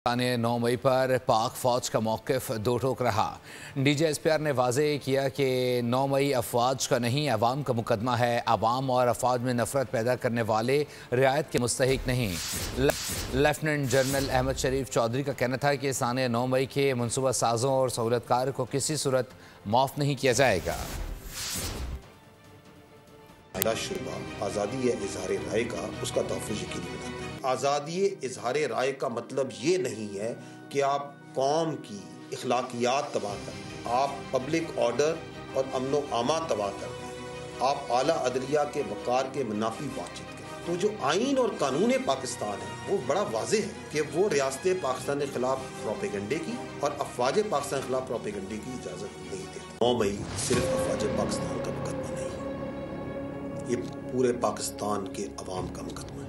9 मई पर पाक फौज का मौक़िफ़ दो टोक रहा। DGSPR ने वाज़ेह किया कि 9 मई अफवाज का नहीं, अवाम का मुकदमा है। अवाम और अफवाज में नफरत पैदा करने वाले रियायत के मुस्तहिक नहीं। लेफ्टिनेंट जनरल अहमद शरीफ चौधरी का कहना था कि साने 9 मई के मनसूबा साजों और सहूलतकार को किसी सूरत माफ़ नहीं किया जाएगा। आज़ादी इज़हार राय का उसका तहफ़्फ़ुज़ यकीनी बनाता है। आज़ादी इज़हार राय का मतलब ये नहीं है कि आप कौम की इखलाकियात तबाह करें, आप पब्लिक ऑर्डर और अमन व आमा तबाह करें, आप आला अदलिया के वक़ार के मुनाफी बातचीत करें। तो जो आइन और कानून पाकिस्तान है वो बड़ा वाज़ेह है कि वो रियासत पाकिस्तान के खिलाफ प्रोपेगंडे की और अफवाज पाकिस्तान के खिलाफ प्रोपेगंडे की इजाज़त नहीं देती। 9 मई सिर्फ अफवाज पाकिस्तान का मुकदमा नहीं है, ये पूरे पाकिस्तान के अवाम का मुकदमा है।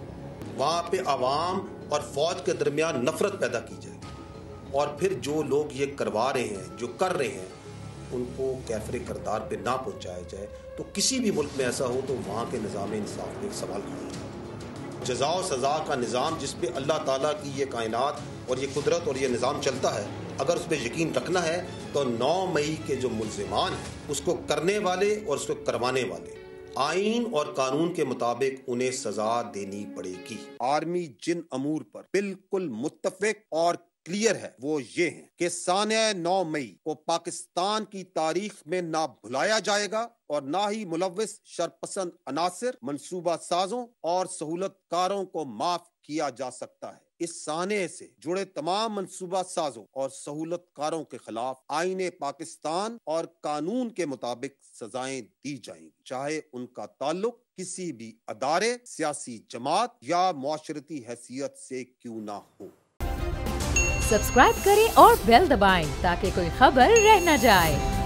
वहाँ पे अवाम और फौज के दरमियान नफरत पैदा की जाए और फिर जो लोग ये करवा रहे हैं, जो कर रहे हैं, उनको कैफरे करदार पे ना पहुँचाया जाए तो किसी भी मुल्क में ऐसा हो तो वहाँ के निज़ाम इंसाफ में एक सवाल खड़ा है। जज़ा और सज़ा का निज़ाम जिस पे अल्लाह ताला की ये कायनात और ये कुदरत और ये निज़ाम चलता है, अगर उस पर यकीन रखना है तो 9 मई के जो मुल्ज़िमान हैं उसको करने वाले और उसको करवाने वाले आइन और कानून के मुताबिक उन्हें सजा देनी पड़ेगी। आर्मी जिन अमूर पर बिल्कुल मुत्तफिक और क्लियर है वो ये है कि साने 9 मई को पाकिस्तान की तारीख में ना भुलाया जाएगा और ना ही मुलव्विस शरपसंद अनासिर, मंसूबा साजों और सहूलतकारों को माफ किया जा सकता है। इस साने से जुड़े तमाम मंसूबा साजों और सहूलतकारों के खिलाफ आईने पाकिस्तान और कानून के मुताबिक सजाएं दी जाएंगी, चाहे उनका ताल्लुक किसी भी अदारे, सियासी जमात या मुआशरती हैसियत से क्यों ना हो। सब्सक्राइब करें और बेल दबाएं ताकि कोई खबर रह न जाए।